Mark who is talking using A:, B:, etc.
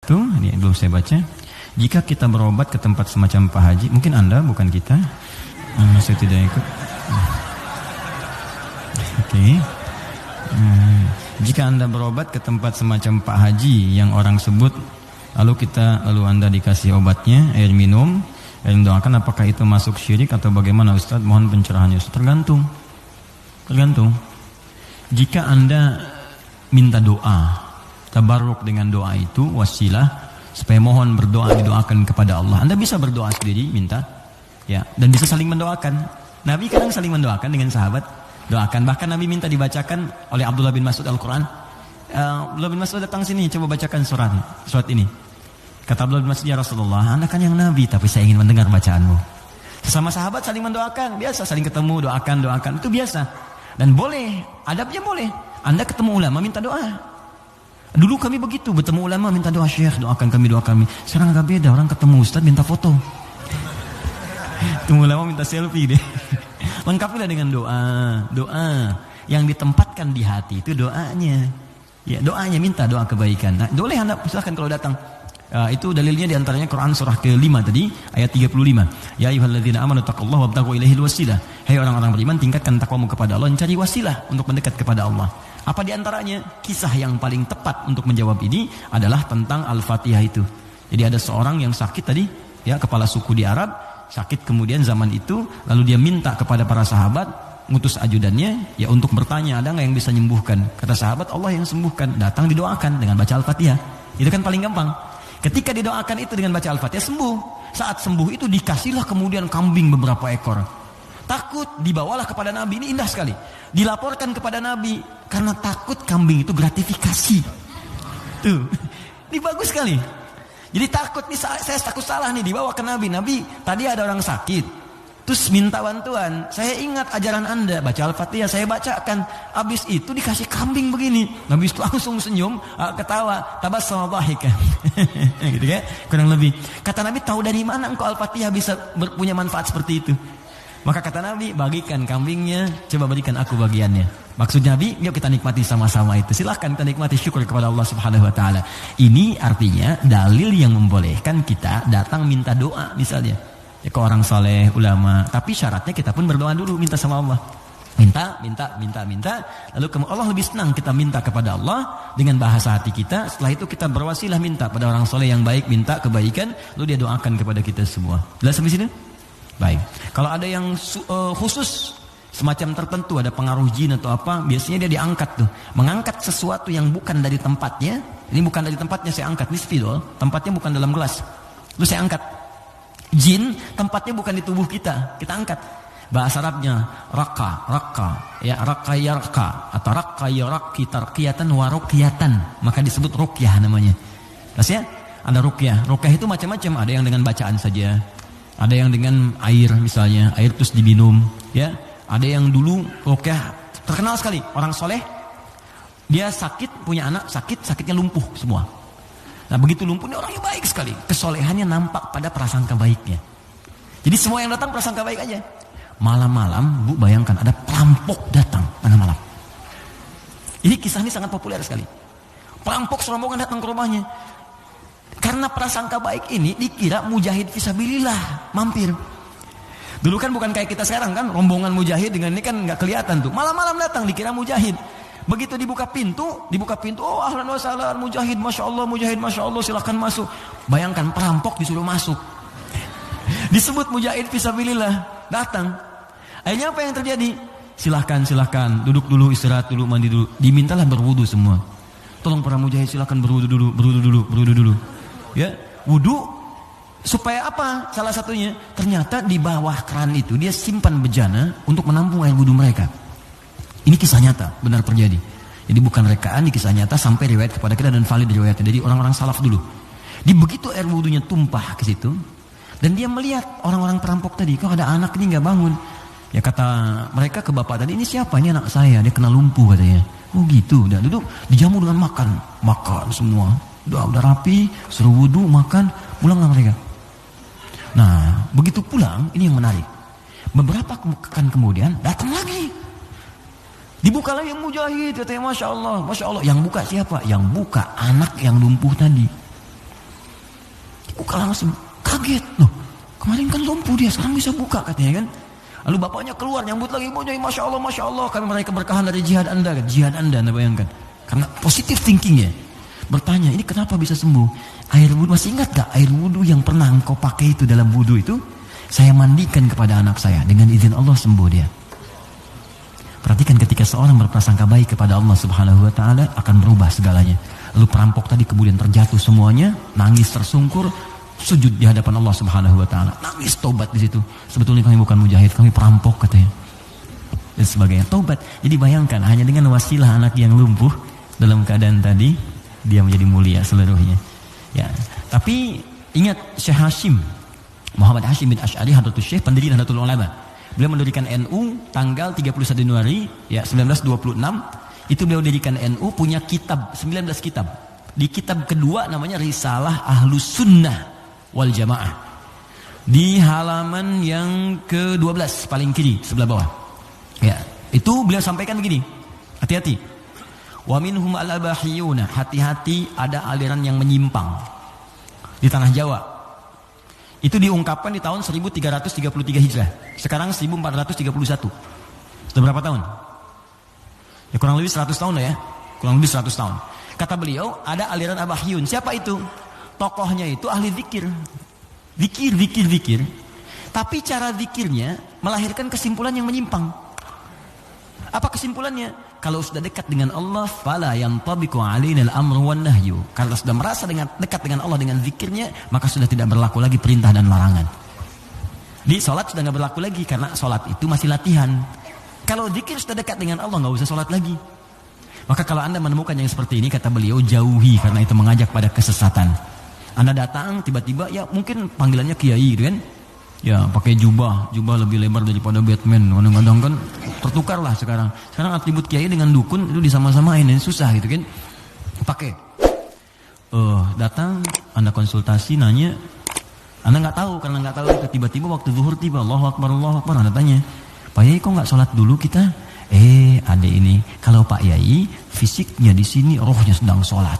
A: Itu ini belum saya baca. Jika kita berobat ke tempat semacam Pak Haji, mungkin Anda bukan kita. Saya tidak ikut. Oke. Jika Anda berobat ke tempat semacam Pak Haji yang orang sebut, lalu Anda dikasih obatnya, air minum, yang doakan, apakah itu masuk syirik atau bagaimana Ustaz? Mohon pencerahannya Ustaz. Tergantung. Jika Anda minta doa, tabarruk dengan doa itu wasilah supaya mohon berdoa, didoakan kepada Allah. Anda bisa berdoa sendiri, minta, ya, dan bisa saling mendoakan. Nabi kadang saling mendoakan dengan sahabat, doakan. Bahkan Nabi minta dibacakan oleh Abdullah bin Mas'ud Al-Quran. Abdullah bin Mas'ud datang sini, coba bacakan surat ini. Kata Abdullah bin Mas'ud, ya Rasulullah, Anda kan yang Nabi, tapi saya ingin mendengar bacaanmu. Sesama sahabat saling mendoakan, biasa, saling ketemu, doakan, itu biasa. Dan boleh, adabnya boleh. Anda ketemu ulama, minta doa. Dulu kami begitu, bertemu ulama minta doa, Syekh doakan kami. Sekarang agak beda, orang ketemu Ustaz minta foto. Ketemu ulama minta selfie deh. Lengkapilah dengan doa yang ditempatkan di hati itu doanya. Ya, doanya minta doa kebaikan. Nah, boleh Anda silakan kalau datang. Itu dalilnya diantaranya Quran surah ke-5 tadi ayat 35. Ya ayyuhalladzina amanu taqullaha wabtaghu ilaihil wasilah. Hai orang-orang beriman, tingkatkan takwamu kepada Allah, cari wasilah untuk mendekat kepada Allah. Apa diantaranya? Kisah yang paling tepat untuk menjawab ini adalah tentang Al-Fatihah itu. Jadi ada seorang yang sakit tadi, ya, kepala suku di Arab, sakit kemudian zaman itu, lalu dia minta kepada para sahabat, ngutus ajudannya, ya, untuk bertanya ada nggak yang bisa menyembuhkan. Kata sahabat, Allah yang sembuhkan. Datang didoakan dengan baca Al-Fatihah. Itu kan paling gampang. Ketika didoakan itu dengan baca Al-Fatihah, sembuh. Saat sembuh itu dikasihlah kemudian kambing beberapa ekor. Takut, dibawalah kepada Nabi. Ini indah sekali. Dilaporkan kepada Nabi karena takut kambing itu gratifikasi. Tuh, ini bagus sekali. Jadi takut nih, saya takut salah nih, dibawa ke Nabi. Nabi, tadi ada orang sakit, terus minta bantuan. Saya ingat ajaran Anda, baca Al-Fatihah, saya bacakan. Habis itu dikasih kambing begini. Nabi langsung senyum, ketawa, tabassama dhahikan. Gitu ya, kurang lebih. Kata Nabi, tahu dari mana engkau Al-Fatihah bisa punya manfaat seperti itu? Maka kata Nabi, bagikan kambingnya, coba berikan aku bagiannya. Maksud Nabi, yuk kita nikmati sama-sama itu. Silahkan kita nikmati, syukur kepada Allah Subhanahu Wa Taala. Ini artinya dalil yang membolehkan kita datang minta doa misalnya, ya, ke orang saleh, ulama. Tapi syaratnya kita pun berdoa dulu, minta sama Allah. Minta. Lalu Allah lebih senang kita minta kepada Allah dengan bahasa hati kita. Setelah itu kita berwasilah minta pada orang saleh yang baik, minta kebaikan, lalu dia doakan kepada kita semua. Jelas sampai sini? Baik. Kalau ada yang khusus semacam tertentu, ada pengaruh jin atau apa, biasanya dia diangkat tuh, mengangkat sesuatu yang bukan dari tempatnya. Ini bukan dari tempatnya, saya angkat, ini spidol, tempatnya bukan dalam gelas. Lalu saya angkat. Jin tempatnya bukan di tubuh kita angkat. Bahasa Arabnya raka, ya, raka yarka atau raka yaraki tarqiyatan wa ruqyatan, maka disebut ruqyah namanya. Terus ya, ada ruqyah. Ruqyah itu macam-macam, ada yang dengan bacaan saja. Ada yang dengan air misalnya, air terus diminum, ya. Ada yang dulu ruqyah terkenal sekali, orang soleh, dia sakit, punya anak sakitnya lumpuh semua. Nah begitu lumpuhnya orangnya baik sekali, kesolehannya nampak pada prasangka baiknya. Jadi semua yang datang prasangka baik aja. Malam-malam, Bu, bayangkan ada perampok datang tengah malam. Ini kisah ini sangat populer sekali. Perampok serombongan datang ke rumahnya. Karena prasangka baik ini dikira mujahid fisabilillah mampir. Dulu kan bukan kayak kita sekarang kan, rombongan mujahid dengan ini kan nggak kelihatan tuh. Malam-malam datang dikira mujahid. Begitu dibuka pintu, oh ahlan wa sahlan mujahid, masya Allah, silakan masuk. Bayangkan perampok disuruh masuk. Disebut mujahid fisabilillah, datang. Akhirnya apa yang terjadi? Silahkan, duduk dulu, istirahat dulu, mandi dulu. Dimintalah berwudu semua. Tolong para mujahid silakan berwudu dulu. Ya, wudu supaya apa? Salah satunya ternyata di bawah keran itu dia simpan bejana untuk menampung air wudu mereka. Ini kisah nyata, benar terjadi. Jadi bukan rekaan, di kisah nyata sampai riwayat kepada kita dan valid riwayatnya. Jadi orang-orang salaf dulu. Di begitu air wudunya tumpah ke situ dan dia melihat orang-orang perampok tadi, kok ada anak ini nggak bangun. Ya kata mereka ke bapak tadi, ini siapa? Ini anak saya, dia kena lumpuh katanya. Oh gitu, udah duduk dijamu dengan makan semua. Udah rapi, suruh wudu, makan, pulanglah mereka. Nah, begitu pulang, ini yang menarik. Beberapa pekan kemudian datang lagi. Dibuka lagi yang mujahid, katanya masya Allah. Yang buka siapa? Yang buka anak yang lumpuh tadi. sekarang sembuh. Kaget loh, kemarin kan lumpuh dia, sekarang bisa buka katanya kan. Lalu bapaknya keluar nyambut lagi, ibunya, Masya Allah, kami meraih keberkahan dari jihad anda, anda bayangkan. Karena positif thinking ya. Bertanya, ini kenapa bisa sembuh? Air wudhu, masih ingat gak air wudhu yang pernah engkau pakai itu dalam wudhu itu? Saya mandikan kepada anak saya, dengan izin Allah sembuh dia. Perhatikan ketika seorang berprasangka baik kepada Allah Subhanahu wa Ta'ala, akan berubah segalanya. Lalu perampok tadi kemudian terjatuh semuanya, nangis tersungkur, sujud di hadapan Allah Subhanahu wa Ta'ala, nangis tobat di situ. Sebetulnya kami bukan mujahid, kami perampok katanya. Dan sebagainya, tobat. Jadi bayangkan, hanya dengan wasilah anak yang lumpuh dalam keadaan tadi, dia menjadi mulia seluruhnya. Ya, tapi ingat Syekh Hashim Muhammad Hashim bin Asy'ari Hadratus Syekh, pendiri Nahdlatul Ulama. Beliau mendirikan NU tanggal 31 Januari ya 1926. Itu beliau dirikan NU, punya kitab 19 kitab. Di kitab kedua namanya Risalah Ahlus Sunnah wal Jamaah. Di halaman yang ke-12 paling kiri sebelah bawah. Ya, itu beliau sampaikan begini. Hati-hati. Wa minhum al-abahiyuna, hati-hati ada aliran yang menyimpang di tanah Jawa. Itu diungkapkan di tahun 1333 Hijrah. Sekarang 1431. Sudah berapa tahun? Ya kurang lebih 100 tahun lah ya. Kurang lebih 100 tahun. Kata beliau, ada aliran abahiyun. Siapa itu? Tokohnya itu ahli zikir. Zikir. Tapi cara zikirnya melahirkan kesimpulan yang menyimpang. Apa kesimpulannya? Kalau sudah dekat dengan Allah, fala yantabiqu alaina al-amru wan nahyu. Kalau sudah merasa dekat dengan Allah dengan zikirnya, maka sudah tidak berlaku lagi perintah dan larangan. Di salat sudah enggak berlaku lagi karena salat itu masih latihan. Kalau zikir sudah dekat dengan Allah, enggak usah salat lagi. Maka kalau Anda menemukan yang seperti ini, kata beliau, jauhi, karena itu mengajak pada kesesatan. Anda datang tiba-tiba, ya mungkin panggilannya kiai kan? Ya pakai jubah lebih lebar daripada Batman. Kadang-kadang kan tertukar lah sekarang. Sekarang atribut kiai dengan dukun itu disama-samain, ini susah gitu kan. Pakai. Datang, Anda konsultasi, nanya, Anda nggak tahu, karena nggak tahu, tiba-tiba waktu zuhur tiba, Allahu Akbar, Anda tanya, Pak Yai kok nggak sholat dulu kita? Adek ini, kalau Pak Yai fisiknya di sini, rohnya sedang sholat.